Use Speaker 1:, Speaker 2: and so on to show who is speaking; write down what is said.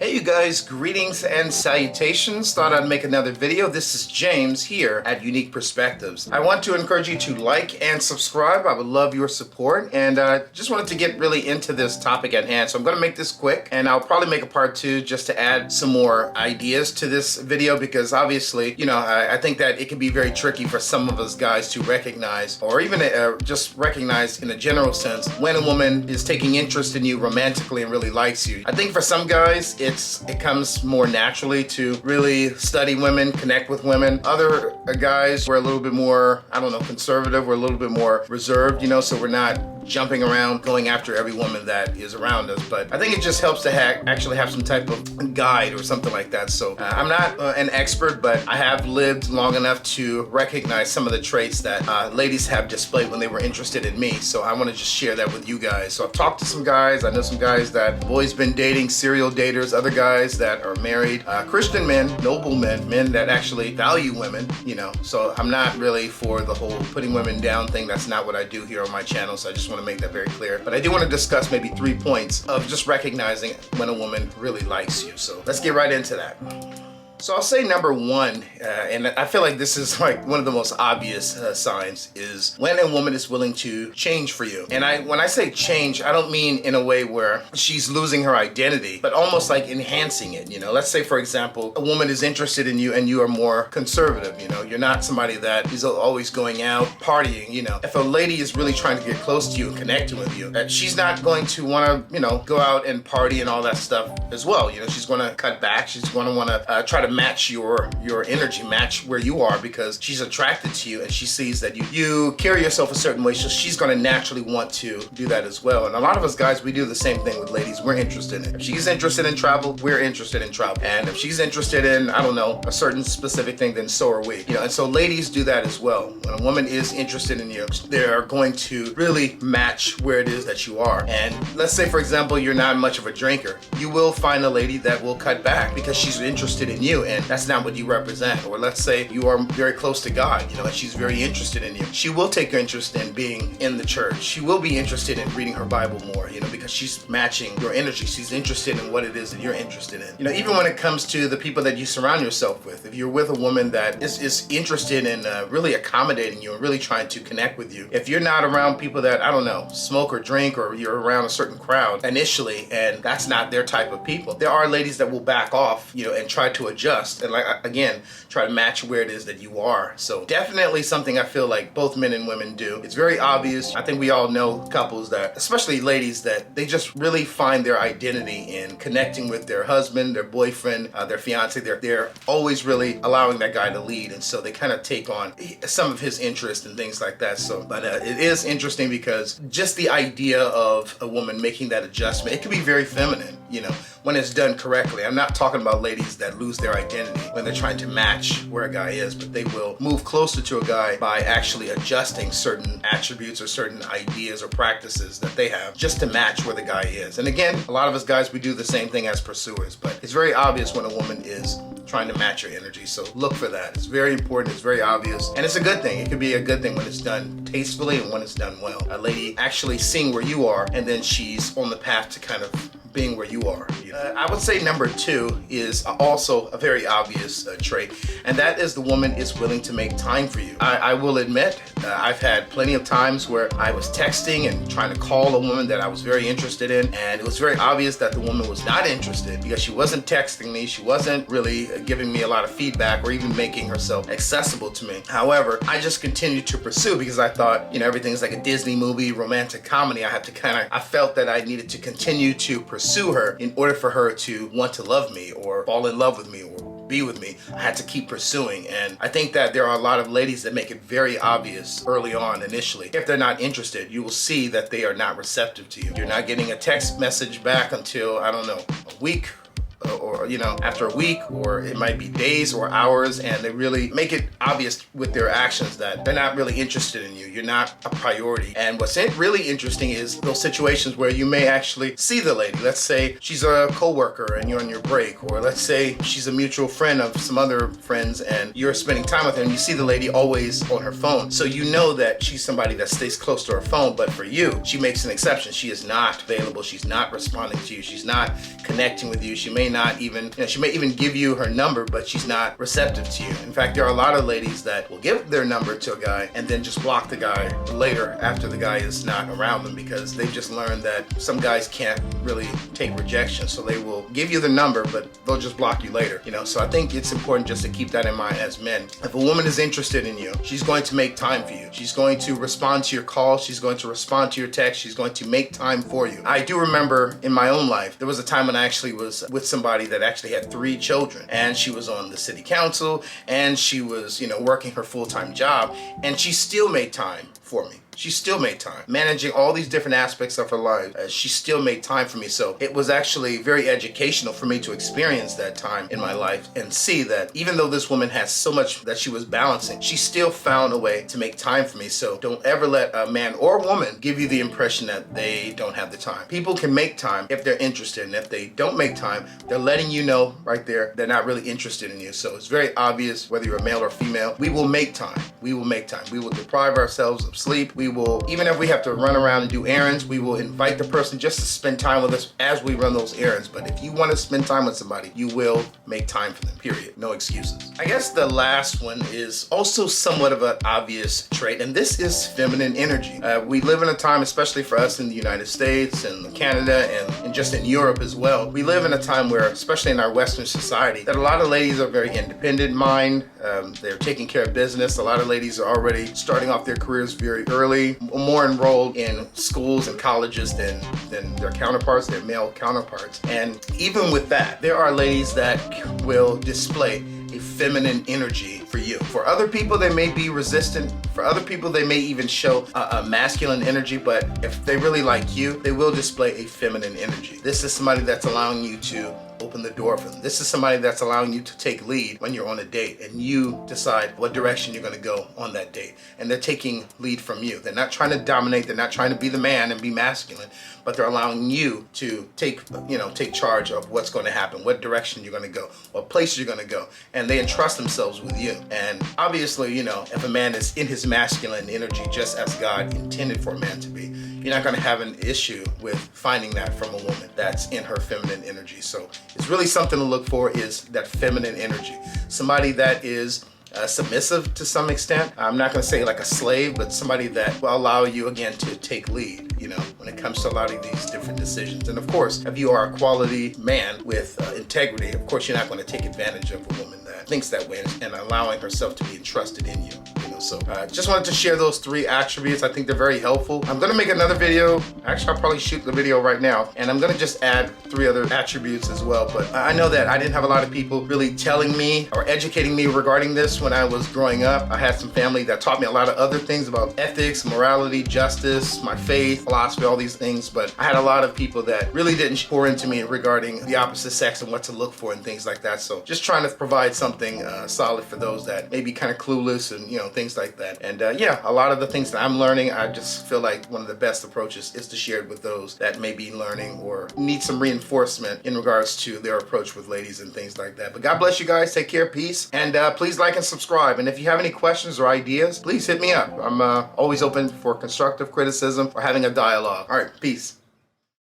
Speaker 1: Hey you guys, greetings and salutations. Thought I'd make another video. This is James here at Unique Perspectives. I want to encourage you to like and subscribe. I would love your support, and just wanted to get really into this topic at hand. So I'm going to make this quick, and I'll probably make a part 2 just to add some more ideas to this video, because obviously, you know, I think that it can be very tricky for some of us guys to recognize, or even just recognize in a general sense, when a woman is taking interest in you romantically and really likes you. I think for some guys, it comes more naturally to really study women, connect with women. Other guys, we're a little bit more, I don't know, conservative. We're a little bit more reserved, you know, so we're not jumping around going after every woman that is around us. But I think it just helps to actually have some type of guide or something like that. So I'm not an expert, but I have lived long enough to recognize some of the traits that ladies have displayed when they were interested in me. So I want to just share that with you guys. So I've talked to some guys. I know some guys that have always been dating, serial daters, other guys that are married, Christian men, noble men that actually value women, you know. So I'm not really for the whole putting women down thing. That's not what I do here on my channel. So I just want to make that very clear. But I do want to discuss maybe 3 points of just recognizing when a woman really likes you. So let's get right into that. So I'll say number 1, and I feel like this is like one of the most obvious signs, is when a woman is willing to change for you. And when I say change, I don't mean in a way where she's losing her identity, but almost like enhancing it. You know, let's say, for example, a woman is interested in you and you are more conservative. You know, you're not somebody that is always going out partying. You know, if a lady is really trying to get close to you and connecting with you, she's not going to want to, you know, go out and party and all that stuff as well. You know, she's going to cut back. She's going to want to try to match your energy, match where you are, because she's attracted to you and she sees that you carry yourself a certain way, so she's going to naturally want to do that as well. And a lot of us guys, we do the same thing with ladies. We're interested in it. If she's interested in travel, we're interested in travel. And if she's interested in, I don't know, a certain specific thing, then so are we. You know, and so ladies do that as well. When a woman is interested in you, they're going to really match where it is that you are. And let's say, for example, you're not much of a drinker. You will find a lady that will cut back because she's interested in you, and that's not what you represent. Or let's say you are very close to God, you know, and she's very interested in you. She will take interest in being in the church. She will be interested in reading her Bible more, you know, because she's matching your energy. She's interested in what it is that you're interested in. You know, even when it comes to the people that you surround yourself with, if you're with a woman that is interested in really accommodating you and really trying to connect with you, if you're not around people that, I don't know, smoke or drink, or you're around a certain crowd initially and that's not their type of people, there are ladies that will back off, you know, and try to adjust and, like, again, try to match where it is that you are. So definitely something I feel like both men and women do. It's very obvious. I think we all know couples that, especially ladies, that they just really find their identity in connecting with their husband, their boyfriend, their fiance. They're always really allowing that guy to lead, and so they kind of take on some of his interest and things like that. So, but it is interesting because just the idea of a woman making that adjustment, it can be very feminine, you know, when it's done correctly. I'm not talking about ladies that lose their identity when they're trying to match where a guy is, but they will move closer to a guy by actually adjusting certain attributes or certain ideas or practices that they have just to match where the guy is. And again, a lot of us guys, we do the same thing as pursuers, but it's very obvious when a woman is trying to match your energy. So look for that. It's very important. It's very obvious. And it's a good thing. It can be a good thing when it's done tastefully and when it's done well. A lady actually seeing where you are, and then she's on the path to kind of being where you are. I would say number 2 is also a very obvious trait, and that is the woman is willing to make time for you. I will admit, I've had plenty of times where I was texting and trying to call a woman that I was very interested in, and it was very obvious that the woman was not interested because she wasn't texting me, she wasn't really giving me a lot of feedback or even making herself accessible to me. However, I just continued to pursue because I thought, you know, everything's like a Disney movie, romantic comedy. I felt that I needed to continue to pursue her in order for her to want to love me or fall in love with me or be with me. I had to keep pursuing, and I think that there are a lot of ladies that make it very obvious early on initially. If they're not interested, you will see that they are not receptive to you. You're not getting a text message back until, I don't know, a week, or, you know, after a week, or it might be days or hours, and they really make it obvious with their actions that they're not really interested in you. You're not a priority. And what's really interesting is those situations where you may actually see the lady. Let's say she's a coworker and you're on your break, or let's say she's a mutual friend of some other friends and you're spending time with her and you see the lady always on her phone. So you know that she's somebody that stays close to her phone, but for you, she makes an exception. She is not available. She's not responding to you. She's not connecting with you. She may not even, she may even give you her number, but she's not receptive to you. In fact, there are a lot of ladies that will give their number to a guy and then just block the guy later after the guy is not around them, because they've just learned that some guys can't really take rejection. So they will give you the number, but they'll just block you later, So I think it's important just to keep that in mind as men. If a woman is interested in you, she's going to make time for you. She's going to respond to your calls. She's going to respond to your text. She's going to make time for you. I do remember in my own life, there was a time when I actually was with somebody that actually had 3 children, and she was on the city council, and she was, working her full-time job, and she still made time for me. She still made time. Managing all these different aspects of her life, she still made time for me. So it was actually very educational for me to experience that time in my life and see that even though this woman has so much that she was balancing, she still found a way to make time for me. So don't ever let a man or woman give you the impression that they don't have the time. People can make time if they're interested, and if they don't make time, they're letting you know right there they're not really interested in you. So it's very obvious whether you're a male or female. We will make time. We will make time. We will deprive ourselves of sleep. We will, even if we have to run around and do errands, we will invite the person just to spend time with us as we run those errands. But if you want to spend time with somebody, you will make time for them, period. No excuses. I guess the last one is also somewhat of an obvious trait, and this is feminine energy. We live in a time, especially for us in the United States and Canada and just in Europe as well, we live in a time where, especially in our Western society, that a lot of ladies are very independent mind. They're taking care of business. A lot of ladies are already starting off their careers very early, more enrolled in schools and colleges than their counterparts, their male counterparts. And even with that, there are ladies that will display a feminine energy for you. For other people, they may be resistant. For other people, they may even show a masculine energy, but if they really like you, they will display a feminine energy. This is somebody that's allowing you to open the door for them. This is somebody that's allowing you to take lead when you're on a date, and you decide what direction you're going to go on that date. And they're taking lead from you. They're not trying to dominate. They're not trying to be the man and be masculine, but they're allowing you to take charge of what's going to happen, what direction you're going to go, what place you're going to go. And they entrust themselves with you. And obviously, if a man is in his masculine energy, just as God intended for a man to be, you're not going to have an issue with finding that from a woman that's in her feminine energy. So it's really something to look for, is that feminine energy. Somebody that is submissive to some extent. I'm not going to say like a slave, but somebody that will allow you, again, to take lead, when it comes to a lot of these different decisions. And of course, if you are a quality man with integrity, of course, you're not going to take advantage of a woman that thinks that way and allowing herself to be entrusted in you. So just wanted to share those 3 attributes. I think they're very helpful. I'm going to make another video. Actually, I'll probably shoot the video right now, and I'm going to just add 3 other attributes as well. But I know that I didn't have a lot of people really telling me or educating me regarding this when I was growing up. I had some family that taught me a lot of other things about ethics, morality, justice, my faith, philosophy, all these things. But I had a lot of people that really didn't pour into me regarding the opposite sex and what to look for and things like that. So just trying to provide something solid for those that may be kind of clueless and things like that. And yeah, a lot of the things that I'm learning, I just feel like one of the best approaches is to share it with those that may be learning or need some reinforcement in regards to their approach with ladies and things like that. But God bless you guys. Take care. Peace. And please like and subscribe. And if you have any questions or ideas, please hit me up. I'm always open for constructive criticism or having a dialogue. All right. Peace.